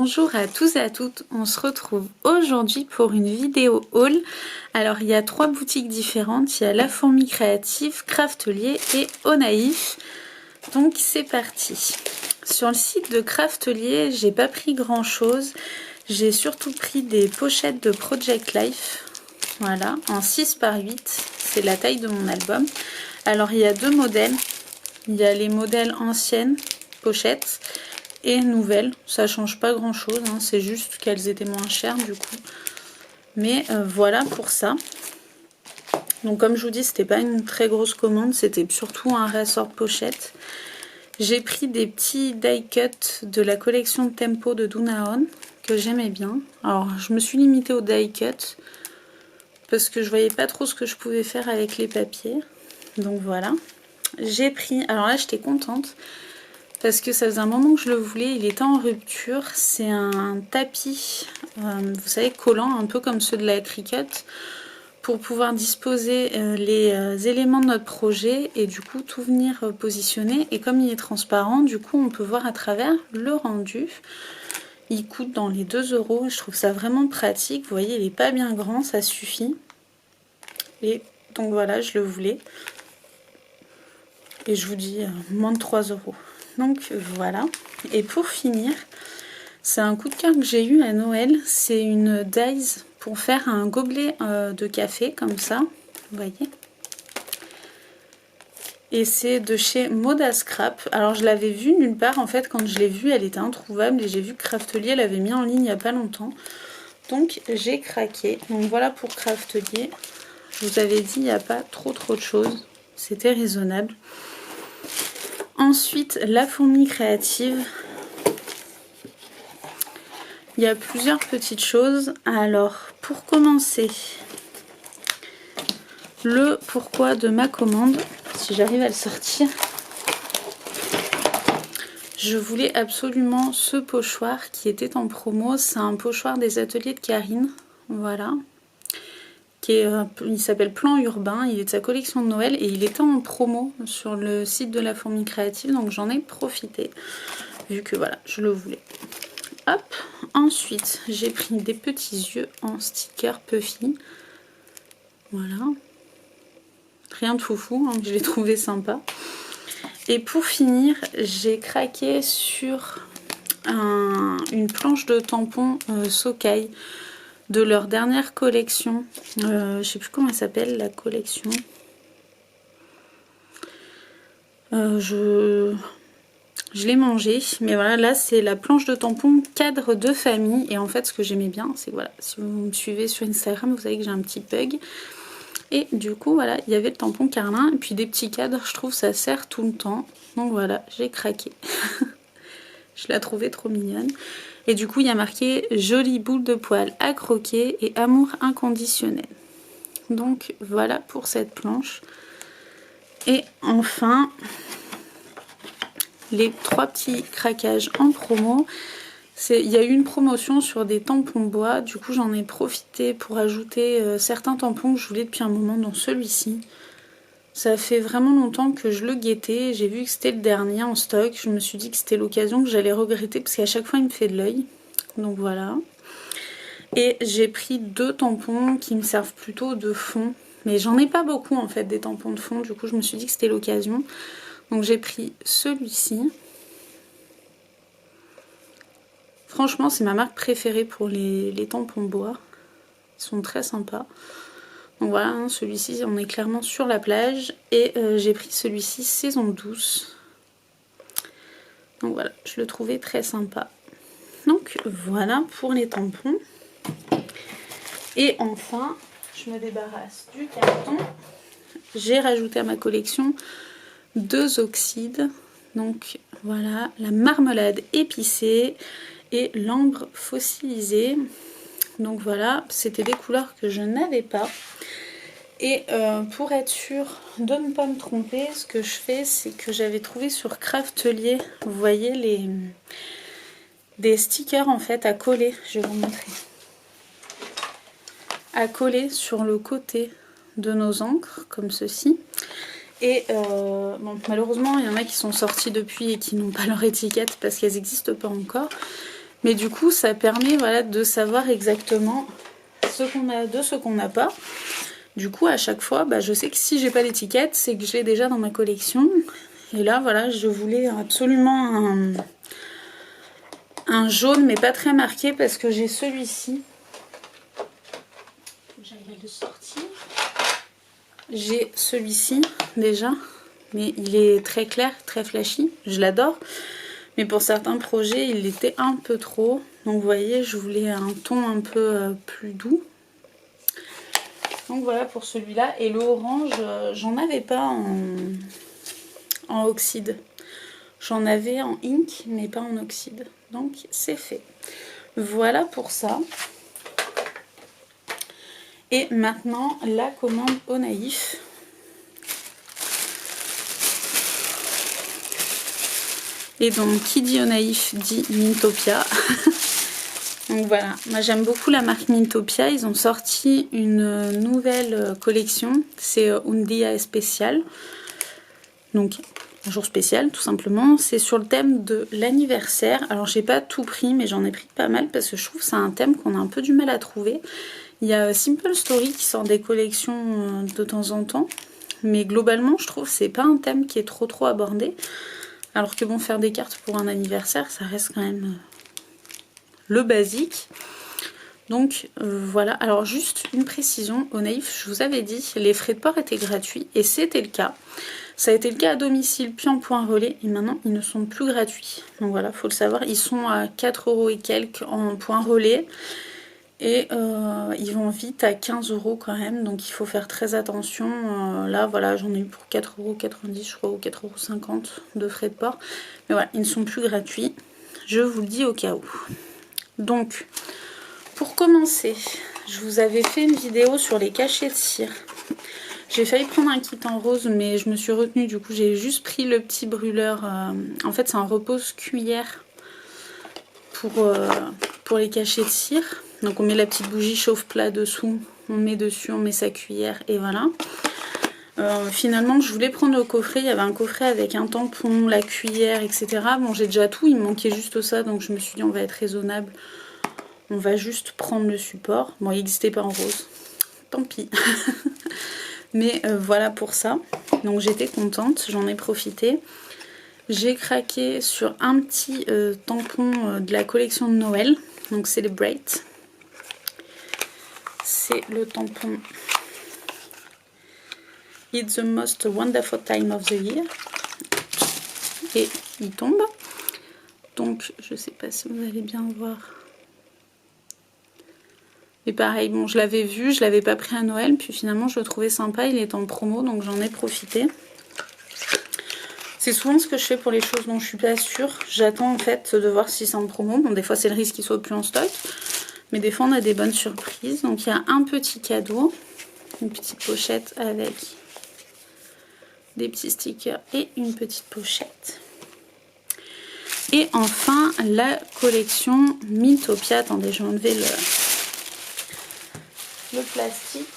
Bonjour à tous et à toutes, on se retrouve aujourd'hui pour une vidéo haul. Alors il y a 3 boutiques différentes, il y a La Fourmi Créative, Craftelier et Au Naïf. Donc c'est parti. Sur le site de Craftelier, j'ai pas pris grand chose. J'ai surtout pris des pochettes de Project Life. Voilà, en 6 par 8, c'est la taille de mon album. Alors il y a 2 modèles. Il y a les modèles anciennes, pochettes, et nouvelles. Ça change pas grand chose, hein, c'est juste qu'elles étaient moins chères du coup. Mais voilà pour ça. Donc comme je vous dis, c'était pas une très grosse commande, c'était surtout un ressort pochette. J'ai pris des petits die cuts de la collection Tempo de Dunaon que j'aimais bien. Alors je me suis limitée aux die cuts parce que je voyais pas trop ce que je pouvais faire avec les papiers. Donc voilà. J'ai pris, alors là j'étais contente parce que ça faisait un moment que je le voulais, il était en rupture. C'est un tapis, vous savez, collant, un peu comme ceux de la Cricut, pour pouvoir disposer les éléments de notre projet et du coup tout venir positionner. Et comme il est transparent, du coup on peut voir à travers le rendu. Il coûte dans les 2 €, je trouve ça vraiment pratique. Vous voyez, il n'est pas bien grand, ça suffit. Et donc voilà, je le voulais. Et je vous dis moins de 3 €. Donc voilà. Et pour finir, c'est un coup de cœur que j'ai eu à Noël. C'est une dies pour faire un gobelet de café comme ça. Vous voyez. Et c'est de chez Moda Scrap. Alors je l'avais vue nulle part en fait. Quand je l'ai vue, elle était introuvable. Et j'ai vu que Craftelier l'avait mis en ligne il n'y a pas longtemps. Donc j'ai craqué. Donc voilà pour Craftelier. Je vous avais dit, il n'y a pas trop de choses. C'était raisonnable. Ensuite, La Fourmi Créative. Il y a plusieurs petites choses. Alors, pour commencer, le pourquoi de ma commande, si j'arrive à le sortir. Je voulais absolument ce pochoir qui était en promo. C'est un pochoir des ateliers de Karine. Voilà. Il s'appelle Plan Urbain, il est de sa collection de Noël et il était en promo sur le site de La Fourmi Créative, donc j'en ai profité, vu que voilà, je le voulais. Hop, ensuite j'ai pris des petits yeux en sticker Puffy, voilà, rien de foufou, hein, je l'ai trouvé sympa. Et pour finir, j'ai craqué sur une planche de tampons Sokai, de leur dernière collection. Je sais plus comment elle s'appelle la collection. Je l'ai mangée, mais voilà, là c'est la planche de tampon cadre de famille. Et en fait, ce que j'aimais bien, c'est voilà, si vous me suivez sur Instagram, vous savez que j'ai un petit pug. Et du coup, voilà, il y avait le tampon Carlin et puis des petits cadres. Je trouve ça sert tout le temps. Donc voilà, j'ai craqué. Je la trouvais trop mignonne. Et du coup, il y a marqué « Jolie boule de poil à croquer et amour inconditionnel ». Donc, voilà pour cette planche. Et enfin, les 3 petits craquages en promo. Il y a eu une promotion sur des tampons bois. Du coup, j'en ai profité pour ajouter certains tampons que je voulais depuis un moment dans celui-ci. Ça fait vraiment longtemps que je le guettais, j'ai vu que c'était le dernier en stock, je me suis dit que c'était l'occasion que j'allais regretter parce qu'à chaque fois il me fait de l'œil. Donc voilà. Et j'ai pris 2 tampons qui me servent plutôt de fond, mais j'en ai pas beaucoup en fait des tampons de fond, du coup je me suis dit que c'était l'occasion. Donc j'ai pris celui-ci. Franchement c'est ma marque préférée pour les tampons bois, ils sont très sympas. Donc voilà, hein, celui-ci, on est clairement sur la plage. Et j'ai pris celui-ci, saison douce. Donc voilà, je le trouvais très sympa. Donc voilà pour les tampons. Et enfin, je me débarrasse du carton. J'ai rajouté à ma collection 2 oxydes. Donc voilà, la marmelade épicée et l'ambre fossilisée. Donc voilà, c'était des couleurs que je n'avais pas. Et pour être sûre de ne pas me tromper, ce que je fais, c'est que j'avais trouvé sur Craftelier, vous voyez, des stickers en fait à coller. Je vais vous montrer. À coller sur le côté de nos encres, comme ceci. Et bon, malheureusement, il y en a qui sont sortis depuis et qui n'ont pas leur étiquette parce qu'elles n'existent pas encore. Mais du coup, ça permet voilà, de savoir exactement ce qu'on a de ce qu'on n'a pas. Du coup, à chaque fois, je sais que si j'ai pas l'étiquette, c'est que je l'ai déjà dans ma collection. Et là, voilà, je voulais absolument un jaune, mais pas très marqué, parce que j'ai celui-ci. J'arrive à le sortir. J'ai celui-ci, déjà, mais il est très clair, très flashy. Je l'adore. Mais pour certains projets, il était un peu trop. Donc, vous voyez, je voulais un ton un peu plus doux. Donc voilà pour celui-là. Et le orange, j'en avais pas en oxyde. J'en avais en ink, mais pas en oxyde. Donc c'est fait. Voilà pour ça. Et maintenant, la commande au naïf. Et donc, qui dit au naïf dit Mintopia. Donc voilà, moi j'aime beaucoup la marque Mintopia. Ils ont sorti une nouvelle collection. C'est Undia Spécial. Donc un jour spécial tout simplement. C'est sur le thème de l'anniversaire. Alors j'ai pas tout pris, mais j'en ai pris pas mal parce que je trouve que c'est un thème qu'on a un peu du mal à trouver. Il y a Simple Story qui sort des collections de temps en temps. Mais globalement je trouve que c'est pas un thème qui est trop abordé. Alors que bon, faire des cartes pour un anniversaire, ça reste quand même le basique. Donc voilà, alors juste une précision, au naïf, je vous avais dit, les frais de port étaient gratuits et c'était le cas. Ça a été le cas à domicile puis en point relais et maintenant ils ne sont plus gratuits. Donc voilà, faut le savoir, ils sont à 4 € et quelques en point relais et ils vont vite à 15 € quand même, donc il faut faire très attention. Là voilà, j'en ai eu pour 4,90 € je crois ou 4,50 € de frais de port. Mais voilà, ils ne sont plus gratuits, je vous le dis au cas où. Donc pour commencer, je vous avais fait une vidéo sur les cachets de cire. J'ai failli prendre un kit en rose, mais je me suis retenue. Du coup, j'ai juste pris le petit brûleur. En fait, c'est un repose-cuillère pour les cachets de cire. Donc, on met la petite bougie chauffe-plat dessous. On met dessus, on met sa cuillère et voilà. Finalement, je voulais prendre le coffret. Il y avait un coffret avec un tampon, la cuillère, etc. Bon, j'ai déjà tout. Il me manquait juste ça. Donc, je me suis dit, on va être raisonnable. On va juste prendre le support. Bon, il n'existait pas en rose. Tant pis. Mais voilà pour ça. Donc j'étais contente, j'en ai profité. J'ai craqué sur un petit tampon de la collection de Noël. Donc Celebrate. C'est le tampon It's the most wonderful time of the year. Et il tombe. Donc je sais pas si vous allez bien voir. Et pareil, bon, je l'avais vu, je l'avais pas pris à Noël, puis finalement je le trouvais sympa, il est en promo, donc j'en ai profité. C'est souvent ce que je fais pour les choses dont je suis pas sûre. J'attends en fait de voir si c'est en promo. Bon, des fois c'est le risque qu'il soit plus en stock, mais des fois on a des bonnes surprises. Donc il y a un petit cadeau, une petite pochette avec des petits stickers et une petite pochette. Et enfin la collection Mintopia. Attendez, je vais enlever le plastique,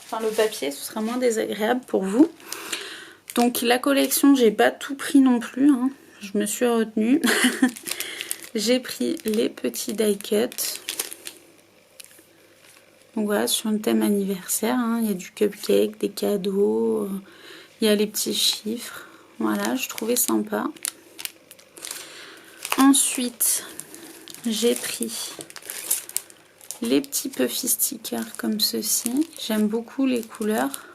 enfin le papier, ce sera moins désagréable pour vous. Donc la collection, j'ai pas tout pris non plus, hein. Je me suis retenue. J'ai pris les petits die cut. Donc voilà, sur le thème anniversaire, hein. Il y a du cupcake, des cadeaux, il y a les petits chiffres. Voilà, je trouvais sympa. Ensuite, j'ai pris les petits puffy stickers comme ceci. J'aime beaucoup les couleurs.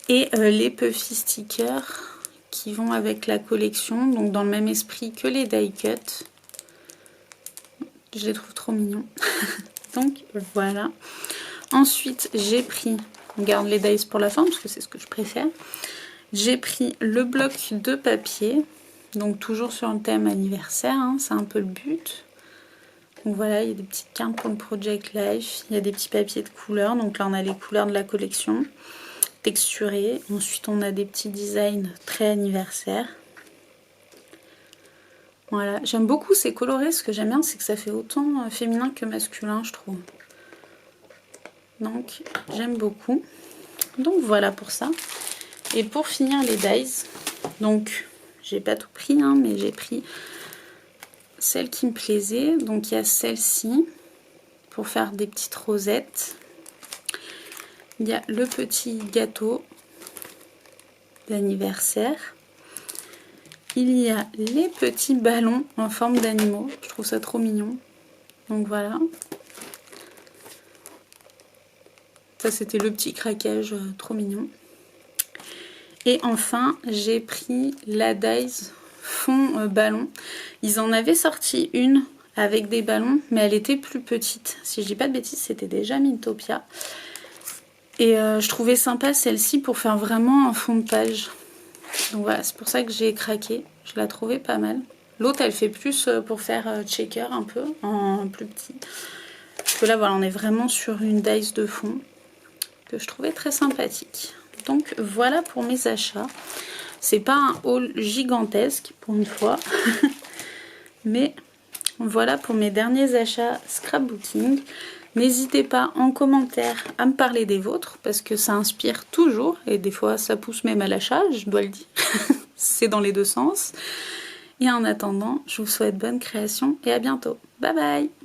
Et les puffy stickers qui vont avec la collection. Donc dans le même esprit que les die cut. Je les trouve trop mignons. Donc voilà. Ensuite j'ai pris, on garde les dies pour la fin parce que c'est ce que je préfère. J'ai pris le bloc de papier. Donc toujours sur le thème anniversaire, hein, c'est un peu le but. Donc voilà, il y a des petites cartes pour le Project Life. Il y a des petits papiers de couleurs. Donc là, on a les couleurs de la collection texturées. Ensuite, on a des petits designs très anniversaires. Voilà, j'aime beaucoup ces colorés. Ce que j'aime bien, c'est que ça fait autant féminin que masculin, je trouve. Donc, j'aime beaucoup. Donc voilà pour ça. Et pour finir les dies, donc j'ai pas tout pris, hein, mais j'ai pris celles qui me plaisaient. Donc il y a celle-ci pour faire des petites rosettes. Il y a le petit gâteau d'anniversaire. Il y a les petits ballons en forme d'animaux. Je trouve ça trop mignon. Donc voilà. Ça c'était le petit craquage trop mignon. Et enfin j'ai pris la Dies fond ballon. Ils en avaient sorti une avec des ballons, mais elle était plus petite. Si je dis pas de bêtises, c'était déjà Mintopia. Et je trouvais sympa celle-ci pour faire vraiment un fond de page. Donc voilà, c'est pour ça que j'ai craqué. Je la trouvais pas mal. L'autre, elle fait plus pour faire checker un peu, en plus petit. Parce que là, voilà, on est vraiment sur une dice de fond que je trouvais très sympathique. Donc voilà pour mes achats. C'est pas un haul gigantesque pour une fois. Mais voilà pour mes derniers achats scrapbooking. N'hésitez pas en commentaire à me parler des vôtres parce que ça inspire toujours et des fois ça pousse même à l'achat, je dois le dire. C'est dans les deux sens. Et en attendant, je vous souhaite bonne création et à bientôt. Bye bye!